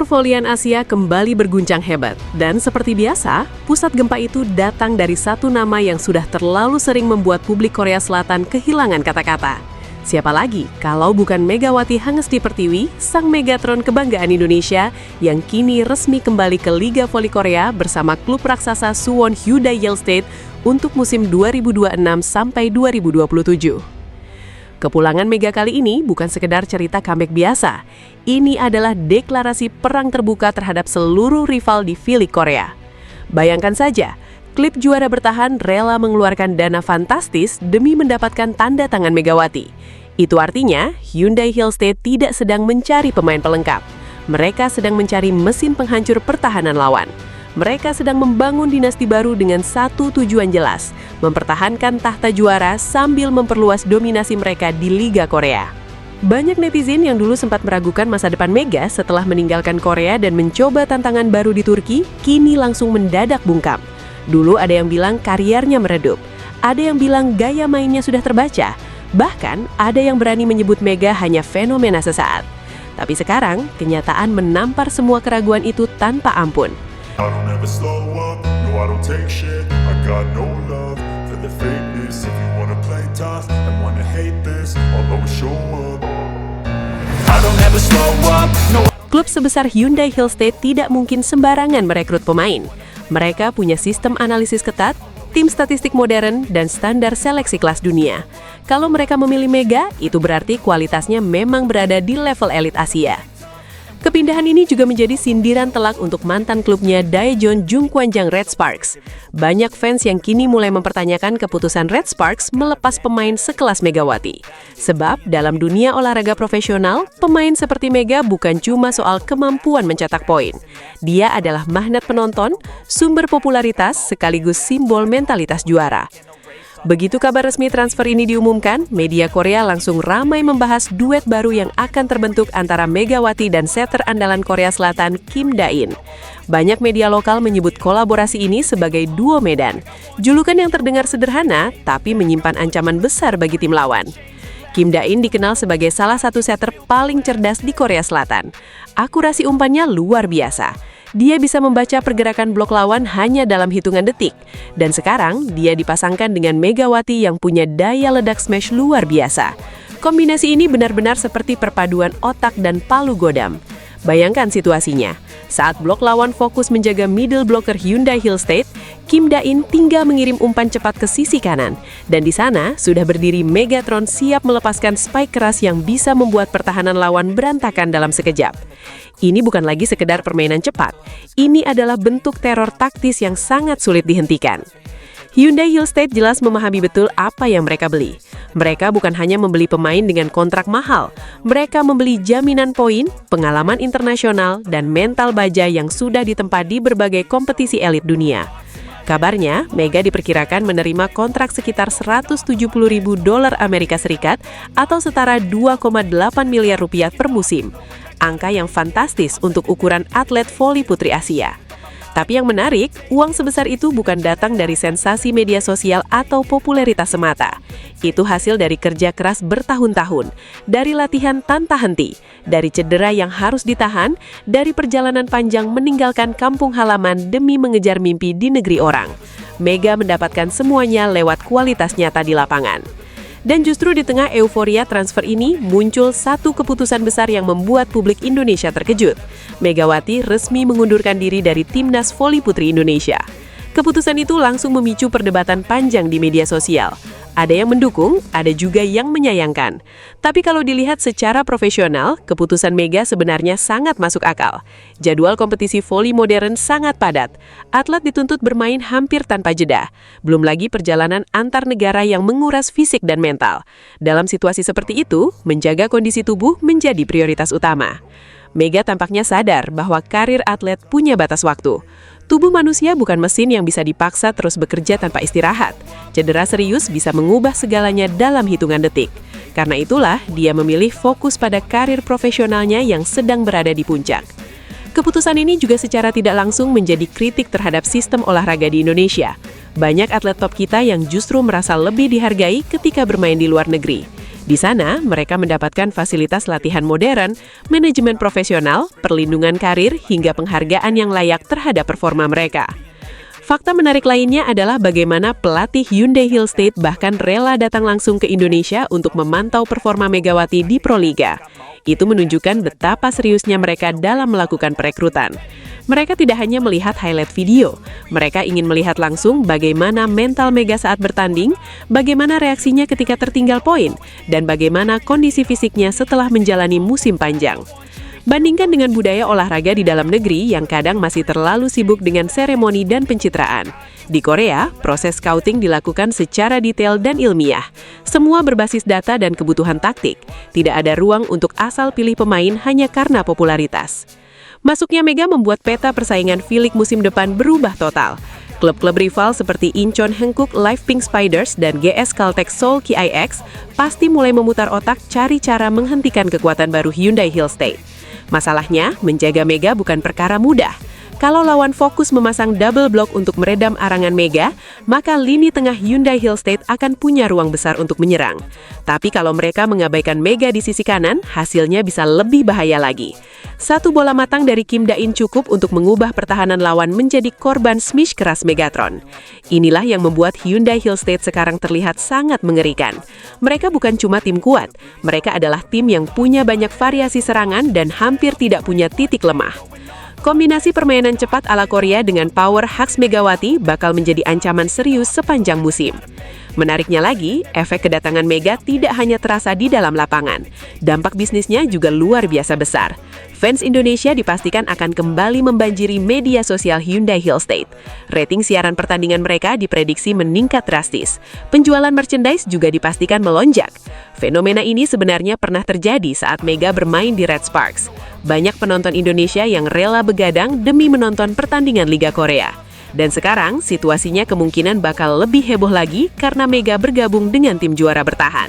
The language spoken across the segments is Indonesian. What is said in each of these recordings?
Pervolian Asia kembali berguncang hebat, dan seperti biasa, pusat gempa itu datang dari satu nama yang sudah terlalu sering membuat publik Korea Selatan kehilangan kata-kata. Siapa lagi kalau bukan Megawati Hangesti Pertiwi, sang Megatron kebanggaan Indonesia yang kini resmi kembali ke Liga Voli Korea bersama klub raksasa Suwon Hyundai State untuk musim 2026 sampai 2027. Kepulangan Mega kali ini bukan sekedar cerita comeback biasa. Ini adalah deklarasi perang terbuka terhadap seluruh rival di V-League Korea. Bayangkan saja, klub juara bertahan rela mengeluarkan dana fantastis demi mendapatkan tanda tangan Megawati. Itu artinya, Hyundai State tidak sedang mencari pemain pelengkap. Mereka sedang mencari mesin penghancur pertahanan lawan. Mereka sedang membangun dinasti baru dengan satu tujuan jelas, mempertahankan tahta juara sambil memperluas dominasi mereka di Liga Korea. Banyak netizen yang dulu sempat meragukan masa depan Mega setelah meninggalkan Korea dan mencoba tantangan baru di Turki, kini langsung mendadak bungkam. Dulu ada yang bilang karirnya meredup, ada yang bilang gaya mainnya sudah terbaca, bahkan ada yang berani menyebut Mega hanya fenomena sesaat. Tapi sekarang, kenyataan menampar semua keraguan itu tanpa ampun. I don't ever slow up, no I don't take shit. I got no love for the fakeness. If you wanna play tough and wanna hate this, I'll always show up. I don't ever slow up, no. Klub sebesar Hyundai State tidak mungkin sembarangan merekrut pemain. Mereka punya sistem analisis ketat, tim statistik modern, dan standar seleksi kelas dunia. Kalau mereka memilih Mega, itu berarti kualitasnya memang berada di level elit Asia. Kepindahan ini juga menjadi sindiran telak untuk mantan klubnya Daejeon Jungkwanjang Red Sparks. Banyak fans yang kini mulai mempertanyakan keputusan Red Sparks melepas pemain sekelas Megawati. Sebab dalam dunia olahraga profesional, pemain seperti Mega bukan cuma soal kemampuan mencetak poin. Dia adalah magnet penonton, sumber popularitas, sekaligus simbol mentalitas juara. Begitu kabar resmi transfer ini diumumkan, media Korea langsung ramai membahas duet baru yang akan terbentuk antara Megawati dan setter andalan Korea Selatan Kim Da-in. Banyak media lokal menyebut kolaborasi ini sebagai duo Medan. Julukan yang terdengar sederhana, tapi menyimpan ancaman besar bagi tim lawan. Kim Da-in dikenal sebagai salah satu setter paling cerdas di Korea Selatan. Akurasi umpannya luar biasa. Dia bisa membaca pergerakan blok lawan hanya dalam hitungan detik. Dan sekarang, dia dipasangkan dengan Megawati yang punya daya ledak smash luar biasa. Kombinasi ini benar-benar seperti perpaduan otak dan palu godam. Bayangkan situasinya. Saat blok lawan fokus menjaga middle blocker Hyundai State, Kim Da-in tinggal mengirim umpan cepat ke sisi kanan. Dan di sana, sudah berdiri Megatron siap melepaskan spike keras yang bisa membuat pertahanan lawan berantakan dalam sekejap. Ini bukan lagi sekedar permainan cepat. Ini adalah bentuk teror taktis yang sangat sulit dihentikan. Hyundai State jelas memahami betul apa yang mereka beli. Mereka bukan hanya membeli pemain dengan kontrak mahal. Mereka membeli jaminan poin, pengalaman internasional, dan mental baja yang sudah ditempa di berbagai kompetisi elit dunia. Kabarnya, Mega diperkirakan menerima kontrak sekitar 170.000 dolar Amerika Serikat atau setara 2,8 miliar rupiah per musim. Angka yang fantastis untuk ukuran atlet voli putri Asia. Tapi yang menarik, uang sebesar itu bukan datang dari sensasi media sosial atau popularitas semata. Itu hasil dari kerja keras bertahun-tahun, dari latihan tanpa henti, dari cedera yang harus ditahan, dari perjalanan panjang meninggalkan kampung halaman demi mengejar mimpi di negeri orang. Mega mendapatkan semuanya lewat kualitas nyata di lapangan. Dan justru di tengah euforia transfer ini muncul satu keputusan besar yang membuat publik Indonesia terkejut. Megawati resmi mengundurkan diri dari Timnas Voli Putri Indonesia. Keputusan itu langsung memicu perdebatan panjang di media sosial. Ada yang mendukung, ada juga yang menyayangkan. Tapi kalau dilihat secara profesional, keputusan Mega sebenarnya sangat masuk akal. Jadwal kompetisi voli modern sangat padat. Atlet dituntut bermain hampir tanpa jeda. Belum lagi perjalanan antar negara yang menguras fisik dan mental. Dalam situasi seperti itu, menjaga kondisi tubuh menjadi prioritas utama. Mega tampaknya sadar bahwa karir atlet punya batas waktu. Tubuh manusia bukan mesin yang bisa dipaksa terus bekerja tanpa istirahat. Cedera serius bisa mengubah segalanya dalam hitungan detik. Karena itulah, dia memilih fokus pada karir profesionalnya yang sedang berada di puncak. Keputusan ini juga secara tidak langsung menjadi kritik terhadap sistem olahraga di Indonesia. Banyak atlet top kita yang justru merasa lebih dihargai ketika bermain di luar negeri. Di sana, mereka mendapatkan fasilitas latihan modern, manajemen profesional, perlindungan karir, hingga penghargaan yang layak terhadap performa mereka. Fakta menarik lainnya adalah bagaimana pelatih Hyundai Hill State bahkan rela datang langsung ke Indonesia untuk memantau performa Megawati di Proliga. Itu menunjukkan betapa seriusnya mereka dalam melakukan perekrutan. Mereka tidak hanya melihat highlight video, mereka ingin melihat langsung bagaimana mental Mega saat bertanding, bagaimana reaksinya ketika tertinggal poin, dan bagaimana kondisi fisiknya setelah menjalani musim panjang. Bandingkan dengan budaya olahraga di dalam negeri yang kadang masih terlalu sibuk dengan seremoni dan pencitraan. Di Korea, proses scouting dilakukan secara detail dan ilmiah. Semua berbasis data dan kebutuhan taktik. Tidak ada ruang untuk asal pilih pemain hanya karena popularitas. Masuknya Mega membuat peta persaingan V-League musim depan berubah total. Klub-klub rival seperti Incheon Hankook Live Pink Spiders dan GS Caltech Seoul KIX pasti mulai memutar otak cari cara menghentikan kekuatan baru Hyundai Hill State. Masalahnya, menjaga Mega bukan perkara mudah. Kalau lawan fokus memasang double block untuk meredam arangan Mega, maka lini tengah Hyundai Hill State akan punya ruang besar untuk menyerang. Tapi kalau mereka mengabaikan Mega di sisi kanan, hasilnya bisa lebih bahaya lagi. Satu bola matang dari Kim Da-in cukup untuk mengubah pertahanan lawan menjadi korban smash keras Megatron. Inilah yang membuat Hyundai Hill State sekarang terlihat sangat mengerikan. Mereka bukan cuma tim kuat, mereka adalah tim yang punya banyak variasi serangan dan hampir tidak punya titik lemah. Kombinasi permainan cepat ala Korea dengan power khas Megawati bakal menjadi ancaman serius sepanjang musim. Menariknya lagi, efek kedatangan Mega tidak hanya terasa di dalam lapangan. Dampak bisnisnya juga luar biasa besar. Fans Indonesia dipastikan akan kembali membanjiri media sosial Hyundai Hill State. Rating siaran pertandingan mereka diprediksi meningkat drastis. Penjualan merchandise juga dipastikan melonjak. Fenomena ini sebenarnya pernah terjadi saat Mega bermain di Red Sparks. Banyak penonton Indonesia yang rela begadang demi menonton pertandingan Liga Korea. Dan sekarang, situasinya kemungkinan bakal lebih heboh lagi karena Mega bergabung dengan tim juara bertahan.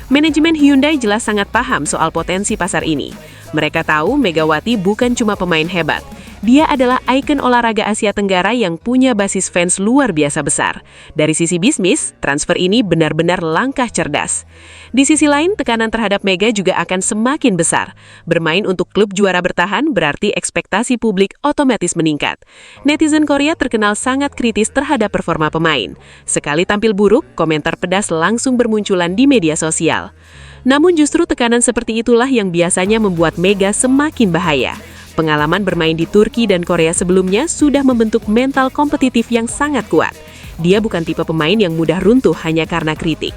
Manajemen Hyundai jelas sangat paham soal potensi pasar ini. Mereka tahu Megawati bukan cuma pemain hebat. Dia adalah ikon olahraga Asia Tenggara yang punya basis fans luar biasa besar. Dari sisi bisnis, transfer ini benar-benar langkah cerdas. Di sisi lain, tekanan terhadap Mega juga akan semakin besar. Bermain untuk klub juara bertahan berarti ekspektasi publik otomatis meningkat. Netizen Korea terkenal sangat kritis terhadap performa pemain. Sekali tampil buruk, komentar pedas langsung bermunculan di media sosial. Namun justru tekanan seperti itulah yang biasanya membuat Mega semakin bahaya. Pengalaman bermain di Turki dan Korea sebelumnya sudah membentuk mental kompetitif yang sangat kuat. Dia bukan tipe pemain yang mudah runtuh hanya karena kritik.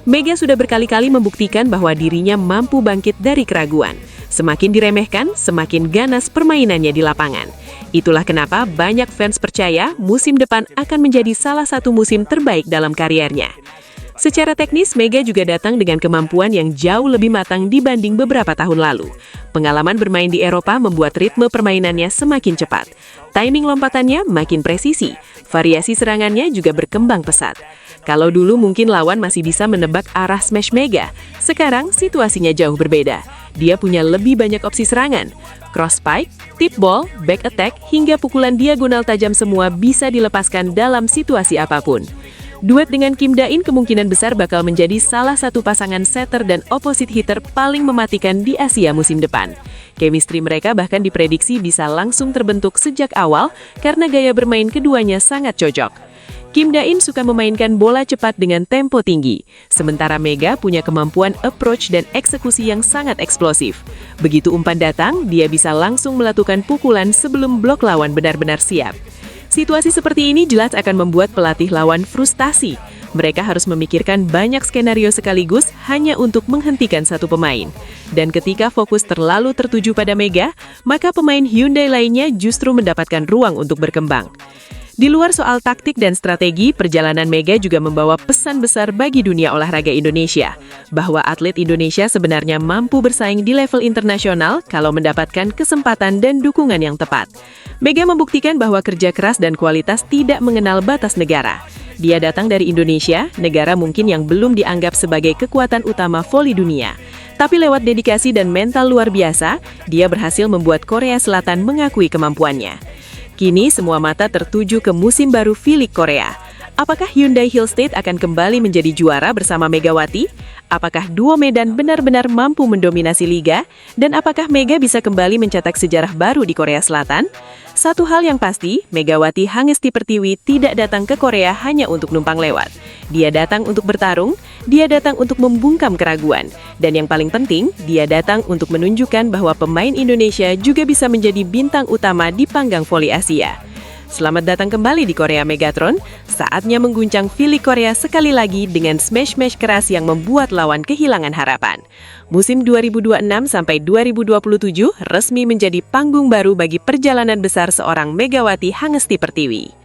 Mega sudah berkali-kali membuktikan bahwa dirinya mampu bangkit dari keraguan. Semakin diremehkan, semakin ganas permainannya di lapangan. Itulah kenapa banyak fans percaya musim depan akan menjadi salah satu musim terbaik dalam kariernya. Secara teknis, Mega juga datang dengan kemampuan yang jauh lebih matang dibanding beberapa tahun lalu. Pengalaman bermain di Eropa membuat ritme permainannya semakin cepat. Timing lompatannya makin presisi, variasi serangannya juga berkembang pesat. Kalau dulu mungkin lawan masih bisa menebak arah smash Mega, sekarang situasinya jauh berbeda. Dia punya lebih banyak opsi serangan. Cross spike, tip ball, back attack, hingga pukulan diagonal tajam semua bisa dilepaskan dalam situasi apapun. Duet dengan Kim Da-in kemungkinan besar bakal menjadi salah satu pasangan setter dan opposite hitter paling mematikan di Asia musim depan. Chemistry mereka bahkan diprediksi bisa langsung terbentuk sejak awal karena gaya bermain keduanya sangat cocok. Kim Da-in suka memainkan bola cepat dengan tempo tinggi, sementara Mega punya kemampuan approach dan eksekusi yang sangat eksplosif. Begitu umpan datang, dia bisa langsung melakukan pukulan sebelum blok lawan benar-benar siap. Situasi seperti ini jelas akan membuat pelatih lawan frustasi. Mereka harus memikirkan banyak skenario sekaligus hanya untuk menghentikan satu pemain. Dan ketika fokus terlalu tertuju pada Mega, maka pemain Hyundai lainnya justru mendapatkan ruang untuk berkembang. Di luar soal taktik dan strategi, perjalanan Mega juga membawa pesan besar bagi dunia olahraga Indonesia, bahwa atlet Indonesia sebenarnya mampu bersaing di level internasional kalau mendapatkan kesempatan dan dukungan yang tepat. Mega membuktikan bahwa kerja keras dan kualitas tidak mengenal batas negara. Dia datang dari Indonesia, negara mungkin yang belum dianggap sebagai kekuatan utama voli dunia. Tapi lewat dedikasi dan mental luar biasa, dia berhasil membuat Korea Selatan mengakui kemampuannya. Kini semua mata tertuju ke musim baru V-League Korea. Apakah Hyundai Hillstate akan kembali menjadi juara bersama Megawati? Apakah duo Medan benar-benar mampu mendominasi liga? Dan apakah Mega bisa kembali mencetak sejarah baru di Korea Selatan? Satu hal yang pasti, Megawati Hangesti Pertiwi tidak datang ke Korea hanya untuk numpang lewat. Dia datang untuk bertarung, dia datang untuk membungkam keraguan. Dan yang paling penting, dia datang untuk menunjukkan bahwa pemain Indonesia juga bisa menjadi bintang utama di panggang voli Asia. Selamat datang kembali di Korea Megatron, saatnya mengguncang V-League Korea sekali lagi dengan smash-smash keras yang membuat lawan kehilangan harapan. Musim 2026 sampai 2027 resmi menjadi panggung baru bagi perjalanan besar seorang Megawati Hangesti Pertiwi.